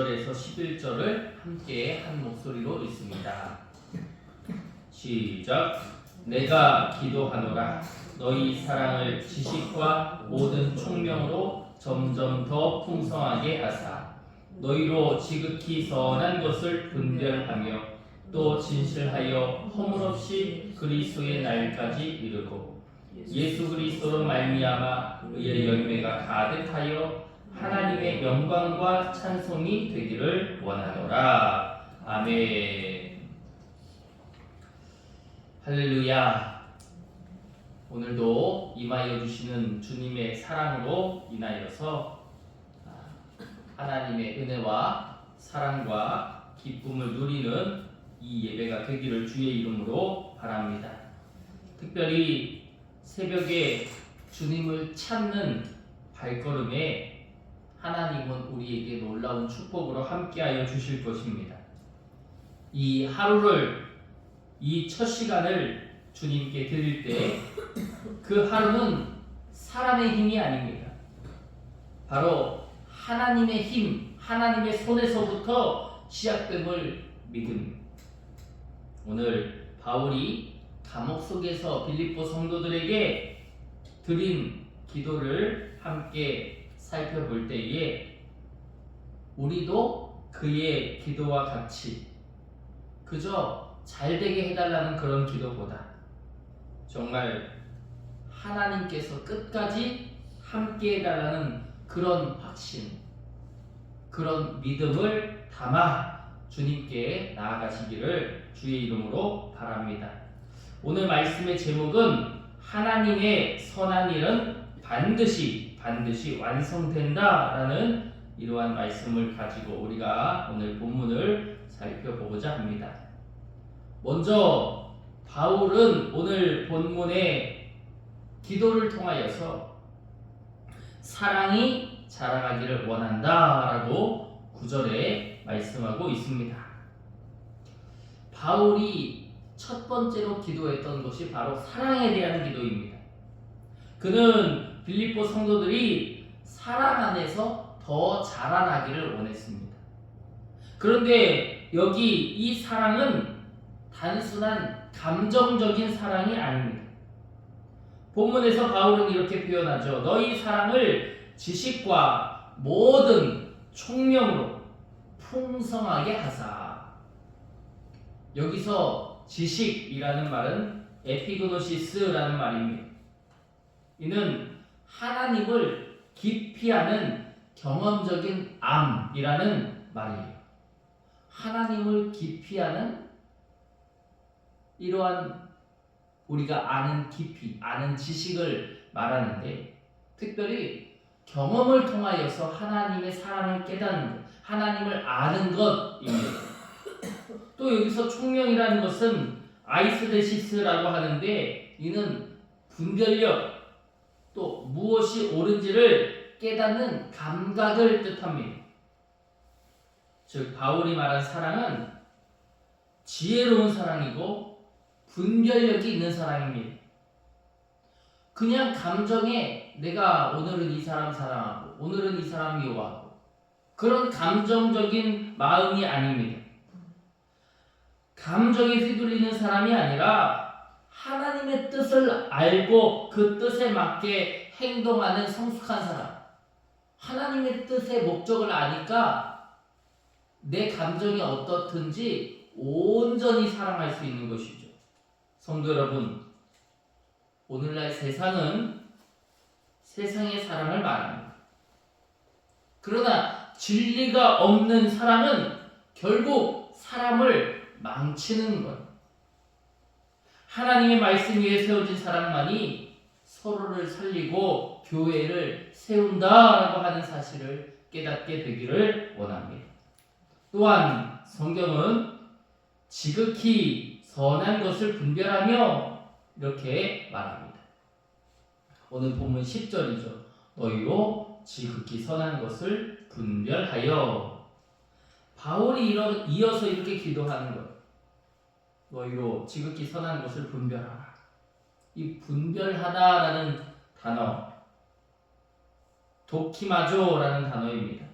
9절에서 11절을 함께 한 목소리로 읽습니다. 시작. 내가 기도하노라. 너희 사랑을 지식과 모든 총명으로 점점 더 풍성하게 하사 너희로 지극히 선한 것을 분별하며 또 진실하여 허물없이 그리스도의 날까지 이르고 예수 그리스도로 말미암아 의의 열매가 가득하여 하나님의 영광과 찬송이 되기를 원하노라. 아멘. 할렐루야. 오늘도 임하여 주시는 주님의 사랑으로 인하여서 하나님의 은혜와 사랑과 기쁨을 누리는 이 예배가 되기를 주의 이름으로 바랍니다. 특별히 새벽에 주님을 찾는 발걸음에 하나님은 우리에게 놀라운 축복으로 함께하여 주실 것입니다. 이 하루를, 이 첫 시간을 주님께 드릴 때 그 하루는 사람의 힘이 아닙니다. 바로 하나님의 힘, 하나님의 손에서부터 시작됨을 믿습니다. 오늘 바울이 감옥 속에서 빌립보 성도들에게 드린 기도를 함께 살펴볼 때에 우리도 그의 기도와 같이 그저 잘되게 해달라는 그런 기도보다 정말 하나님께서 끝까지 함께 해달라는 그런 확신, 그런 믿음을 담아 주님께 나아가시기를 주의 이름으로 바랍니다. 오늘 말씀의 제목은 하나님의 선한 일은 반드시 완성된다라는 이러한 말씀을 가지고 우리가 오늘 본문을 살펴보고자 합니다. 먼저 바울은 오늘 본문의 기도를 통하여서 사랑이 자라가기를 원한다라고 9절에 말씀하고 있습니다. 바울이 첫 번째로 기도했던 것이 바로 사랑에 대한 기도입니다. 그는 빌립보 성도들이 사랑 안에서 더 자라나기를 원했습니다. 그런데 여기 이 사랑은 단순한 감정적인 사랑이 아닙니다. 본문에서 바울은 이렇게 표현하죠. 너희 사랑을 지식과 모든 총명으로 풍성하게 하사. 여기서 지식이라는 말은 에피그노시스라는 말입니다. 이는 하나님을 깊이 아는 경험적인 암이라는 말이에요. 하나님을 깊이 아는 이러한 우리가 아는 깊이, 아는 지식을 말하는데 특별히 경험을 통하여서 하나님의 사랑을 깨닫는 것, 하나님을 아는 것입니다. 또 여기서 총명이라는 것은 아이스데시스라고 하는데 이는 분별력, 또 무엇이 옳은지를 깨닫는 감각을 뜻합니다. 즉 바울이 말한 사랑은 지혜로운 사랑이고 분별력이 있는 사랑입니다. 그냥 감정에 내가 오늘은 이 사람 사랑하고 오늘은 이 사람 미워하고 그런 감정적인 마음이 아닙니다. 감정에 휘둘리는 사람이 아니라 하나님의 뜻을 알고 그 뜻에 맞게 행동하는 성숙한 사람. 하나님의 뜻의 목적을 아니까 내 감정이 어떻든지 온전히 사랑할 수 있는 것이죠. 성도 여러분, 오늘날 세상은 세상의 사랑을 말합니다. 그러나 진리가 없는 사랑은 결국 사람을 망치는 것. 하나님의 말씀 위에 세워진 사랑만이 서로를 살리고 교회를 세운다라고 하는 사실을 깨닫게 되기를 원합니다. 또한 성경은 지극히 선한 것을 분별하며 이렇게 말합니다. 오늘 본문 10절이죠. 너희로 지극히 선한 것을 분별하여. 바울이 이어서 이렇게 기도하는 것. 너희로 지극히 선한 것을 분별하라. 이 분별하다라는 단어, 도키마조라는 단어입니다.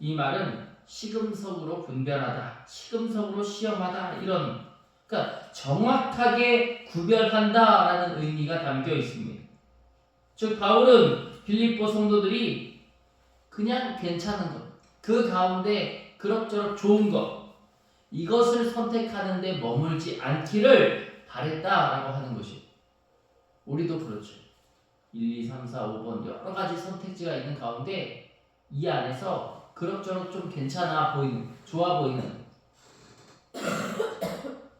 이 말은 시금석으로 분별하다, 시금석으로 시험하다 이런 그러니까 정확하게 구별한다라는 의미가 담겨 있습니다. 즉 바울은 빌립보 성도들이 그냥 괜찮은 것, 그 가운데 그럭저럭 좋은 것 이것을 선택하는데 머물지 않기를 바랬다라고 하는 것이 우리도 그렇죠. 1, 2, 3, 4, 5번 여러 가지 선택지가 있는 가운데 이 안에서 그럭저럭 좀 괜찮아 보이는, 좋아 보이는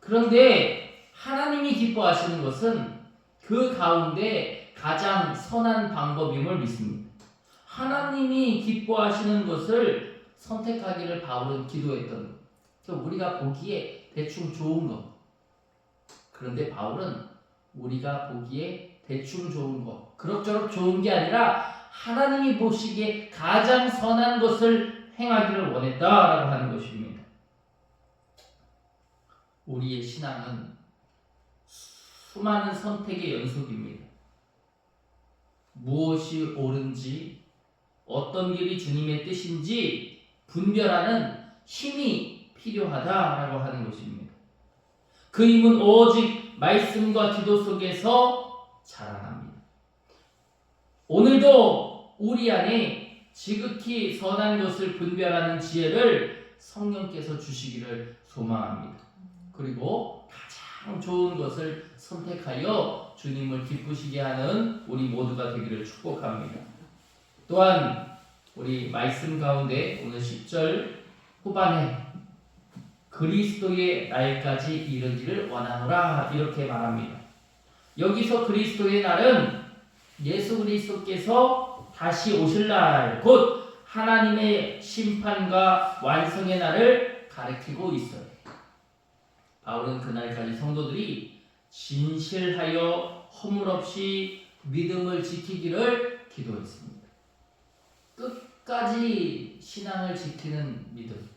그런데 하나님이 기뻐하시는 것은 그 가운데 가장 선한 방법임을 믿습니다. 하나님이 기뻐하시는 것을 선택하기를 바울은 기도했던 것. 그러니까 우리가 보기에 대충 좋은 것. 그런데 바울은 우리가 보기에 대충 좋은 것, 그럭저럭 좋은 게 아니라 하나님이 보시기에 가장 선한 것을 행하기를 원했다라고 하는 것입니다. 우리의 신앙은 수많은 선택의 연속입니다. 무엇이 옳은지, 어떤 길이 주님의 뜻인지 분별하는 힘이 필요하다라고 하는 것입니다. 그 힘은 오직 말씀과 기도 속에서 자라납니다. 오늘도 우리 안에 지극히 선한 것을 분별하는 지혜를 성령께서 주시기를 소망합니다. 그리고 가장 좋은 것을 선택하여 주님을 기쁘시게 하는 우리 모두가 되기를 축복합니다. 또한 우리 말씀 가운데 오늘 10절 후반에 그리스도의 날까지 이르기를 원하노라 이렇게 말합니다. 여기서 그리스도의 날은 예수 그리스도께서 다시 오실 날, 곧 하나님의 심판과 완성의 날을 가리키고 있어요. 바울은 그날까지 성도들이 진실하여 허물 없이 믿음을 지키기를 기도했습니다. 끝까지 신앙을 지키는 믿음.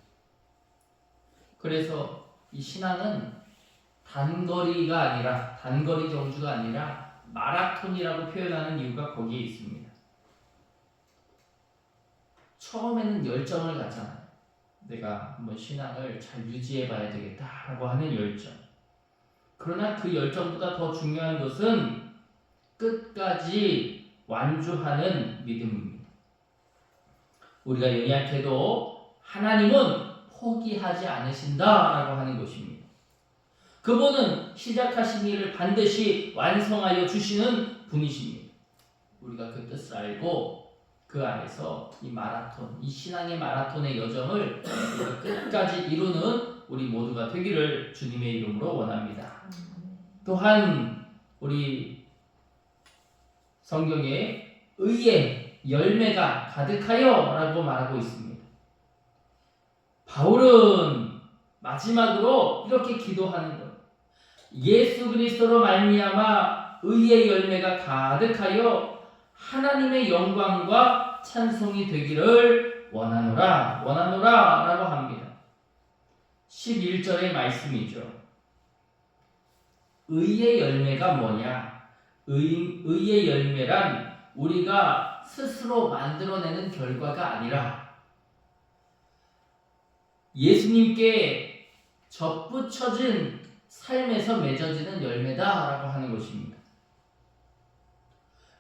그래서 이 신앙은 단거리가 아니라 단거리 경주가 아니라 마라톤이라고 표현하는 이유가 거기에 있습니다. 처음에는 열정을 갖잖아요. 내가 한번 신앙을 잘 유지해 봐야 되겠다라고 하는 열정. 그러나 그 열정보다 더 중요한 것은 끝까지 완주하는 믿음입니다. 우리가 연약해도 하나님은 포기하지 않으신다라고 하는 것입니다. 그분은 시작하신 일을 반드시 완성하여 주시는 분이십니다. 우리가 그 뜻을 알고 그 안에서 이 마라톤, 이 신앙의 마라톤의 여정을 끝까지 이루는 우리 모두가 되기를 주님의 이름으로 원합니다. 또한 우리 성경에 의의 열매가 가득하여 라고 말하고 있습니다. 바울은 마지막으로 이렇게 기도하는 것. 예수 그리스도로 말미암아 의의 열매가 가득하여 하나님의 영광과 찬송이 되기를 원하노라 라고 합니다. 11절의 말씀이죠. 의의 열매가 뭐냐? 의의 열매란 우리가 스스로 만들어내는 결과가 아니라 예수님께 접붙여진 삶에서 맺어지는 열매다라고 하는 것입니다.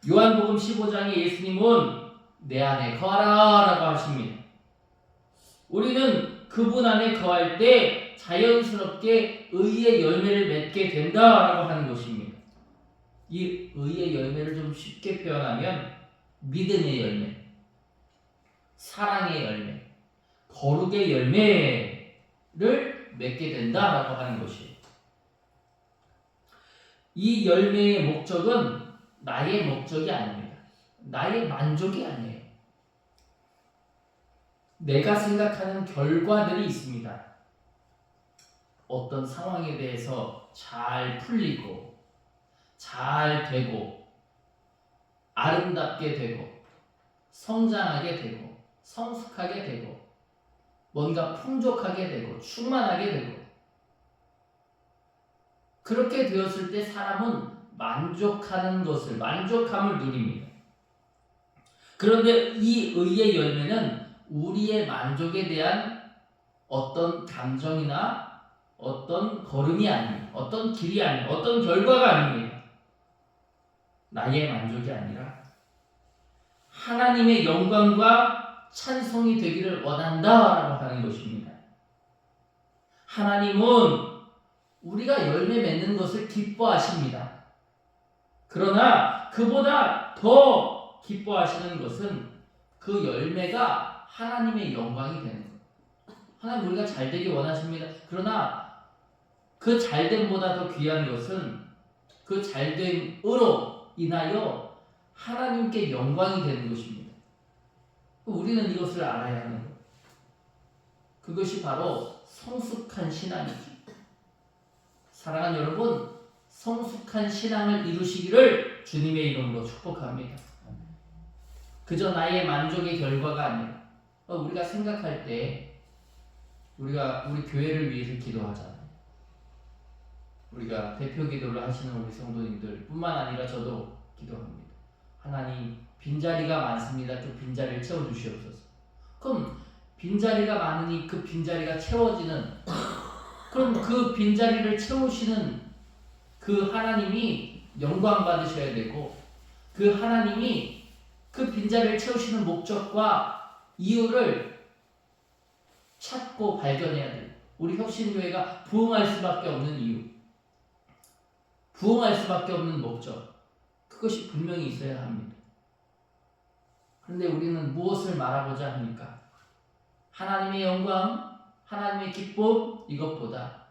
요한복음 15장에 예수님은 내 안에 거하라 라고 하십니다. 우리는 그분 안에 거할 때 자연스럽게 의의 열매를 맺게 된다라고 하는 것입니다. 이 의의 열매를 좀 쉽게 표현하면 믿음의 열매, 사랑의 열매, 거룩의 열매를 맺게 된다라고 하는 것이에요. 이 열매의 목적은 나의 목적이 아닙니다. 나의 만족이 아니에요. 내가 생각하는 결과들이 있습니다. 어떤 상황에 대해서 잘 풀리고 잘 되고 아름답게 되고 성장하게 되고 성숙하게 되고 뭔가 풍족하게 되고 충만하게 되고 그렇게 되었을 때 사람은 만족함을 누립니다. 그런데 이 의의 열매는 우리의 만족에 대한 어떤 감정이나 어떤 걸음이 아닙니다. 어떤 길이 아닙니다. 어떤 결과가 아닙니다. 나의 만족이 아니라 하나님의 영광과 찬송이 되기를 원한다라고 하는 것입니다. 하나님은 우리가 열매 맺는 것을 기뻐하십니다. 그러나 그보다 더 기뻐하시는 것은 그 열매가 하나님의 영광이 되는 것. 하나님 우리가 잘 되기 원하십니다. 그러나 그 잘됨보다 더 귀한 것은 그 잘됨으로 인하여 하나님께 영광이 되는 것입니다. 우리는 이것을 알아야 하는 것. 그것이 바로 성숙한 신앙이죠. 사랑하는 여러분, 성숙한 신앙을 이루시기를 주님의 이름으로 축복합니다. 그저 나의 만족의 결과가 아니라 우리가 생각할 때 우리 교회를 위해서 기도하잖아요. 우리가 대표 기도를 하시는 우리 성도님들 뿐만 아니라 저도 기도합니다. 하나님, 빈자리가 많습니다. 그 빈자리를 채워주시옵소서. 그럼 빈자리가 많으니 그 빈자리가 채워지는, 그럼 그 빈자리를 채우시는 그 하나님이 영광 받으셔야 되고, 그 하나님이 그 빈자리를 채우시는 목적과 이유를 찾고 발견해야 돼요. 우리 혁신교회가 부흥할 수밖에 없는 이유, 부흥할 수밖에 없는 목적, 그것이 분명히 있어야 합니다. 그런데 우리는 무엇을 말하고자 합니까? 하나님의 영광, 하나님의 기쁨, 이것보다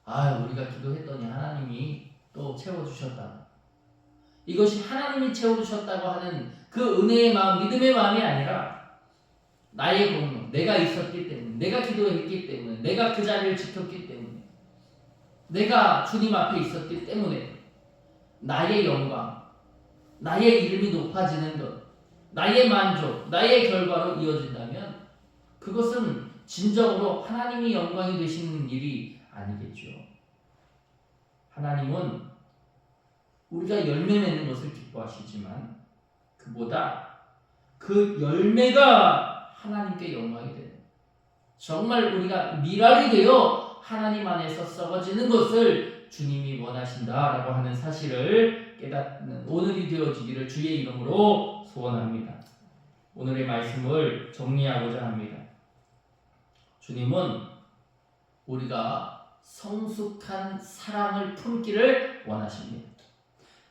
우리가 기도했더니 하나님이 또 채워주셨다. 이것이 하나님이 채워주셨다고 하는 그 은혜의 마음, 믿음의 마음이 아니라 나의 공로, 내가 있었기 때문에, 내가 기도했기 때문에, 내가 그 자리를 지켰기 때문에, 내가 주님 앞에 있었기 때문에 나의 영광, 나의 이름이 높아지는 것, 나의 만족, 나의 결과로 이어진다면 그것은 진정으로 하나님이 영광이 되시는 일이 아니겠죠. 하나님은 우리가 열매 맺는 것을 기뻐하시지만 그보다 그 열매가 하나님께 영광이 되는, 정말 우리가 밀알이 되어 하나님 안에서 썩어지는 것을 주님이 원하신다라고 하는 사실을 깨닫는 오늘이 되어지기를 주의 이름으로 소원합니다. 오늘의 말씀을 정리하고자 합니다. 주님은 우리가 성숙한 사랑을 품기를 원하십니다.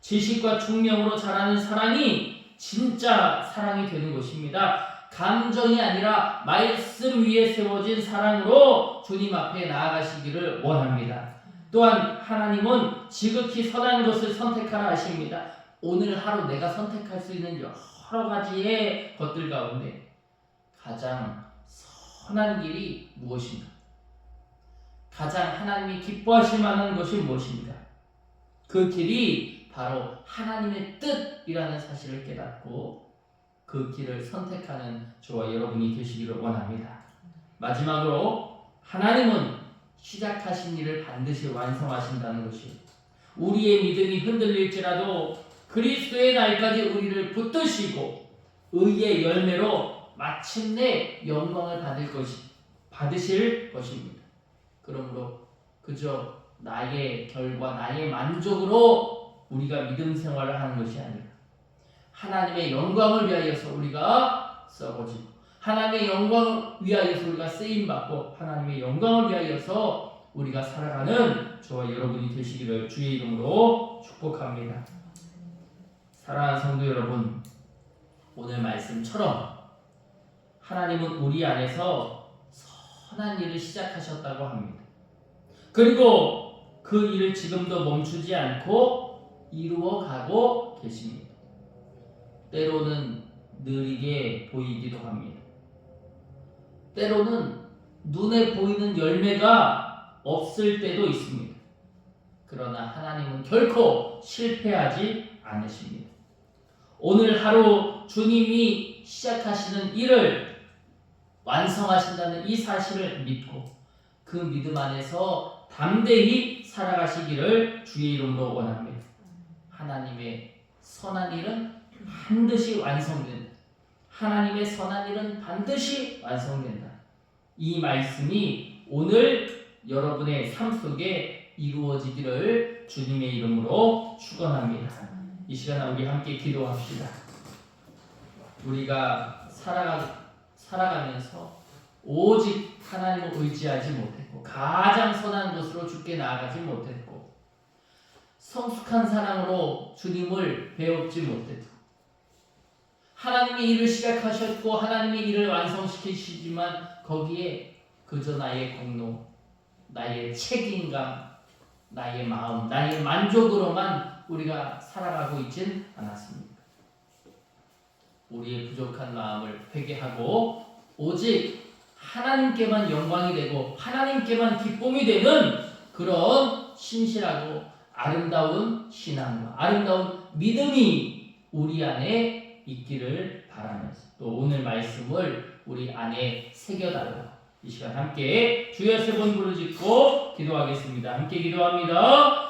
지식과 중령으로 자라는 사랑이 진짜 사랑이 되는 것입니다. 감정이 아니라 말씀 위에 세워진 사랑으로 주님 앞에 나아가시기를 원합니다. 또한 하나님은 지극히 선한 것을 선택하라 하십니다. 오늘 하루 내가 선택할 수 있는 여러 가지의 것들 가운데 가장 선한 길이 무엇인가? 가장 하나님이 기뻐하실 만한 것이 무엇입니까? 그 길이 바로 하나님의 뜻이라는 사실을 깨닫고 그 길을 선택하는 저와 여러분이 되시기를 원합니다. 마지막으로 하나님은 시작하신 일을 반드시 완성하신다는 것이, 우리의 믿음이 흔들릴지라도 그리스도의 날까지 우리를 붙드시고 의의 열매로 마침내 영광을 받으실 것입니다. 그러므로 그저 나의 결과, 나의 만족으로 우리가 믿음 생활을 하는 것이 아니라 하나님의 영광을 위하여서 우리가 썩어지고, 하나님의 영광을 위하여서 우리가 쓰임받고, 하나님의 영광을 위하여서 우리가 살아가는 저와 여러분이 되시기를 주의 이름으로 축복합니다. 사랑하는 성도 여러분, 오늘 말씀처럼 하나님은 우리 안에서 선한 일을 시작하셨다고 합니다. 그리고 그 일을 지금도 멈추지 않고 이루어가고 계십니다. 때로는 느리게 보이기도 합니다. 때로는 눈에 보이는 열매가 없을 때도 있습니다. 그러나 하나님은 결코 실패하지 않으십니다. 오늘 하루 주님이 시작하시는 일을 완성하신다는 이 사실을 믿고 그 믿음 안에서 담대히 살아가시기를 주의 이름으로 원합니다. 하나님의 선한 일은 반드시 완성된다. 하나님의 선한 일은 반드시 완성된다. 이 말씀이 오늘 여러분의 삶 속에 이루어지기를 주님의 이름으로 축원합니다. 이 시간 우리 함께 기도합시다. 우리가 살아가면서 오직 하나님을 의지하지 못했고 가장 선한 것으로 주께 나아가지 못했고 성숙한 사랑으로 주님을 배웁지 못했고 하나님의 일을 시작하셨고 하나님의 일을 완성시키시지만 거기에 그저 나의 공로, 나의 책임감, 나의 마음, 나의 만족으로만 우리가 살아가고 있진 않았습니다. 우리의 부족한 마음을 회개하고 오직 하나님께만 영광이 되고 하나님께만 기쁨이 되는 그런 신실하고 아름다운 신앙과 아름다운 믿음이 우리 안에 있기를 바라면서 또 오늘 말씀을 우리 안에 새겨달라고 이 시간 함께 주여 세 번 부르짖고 기도하겠습니다. 함께 기도합니다.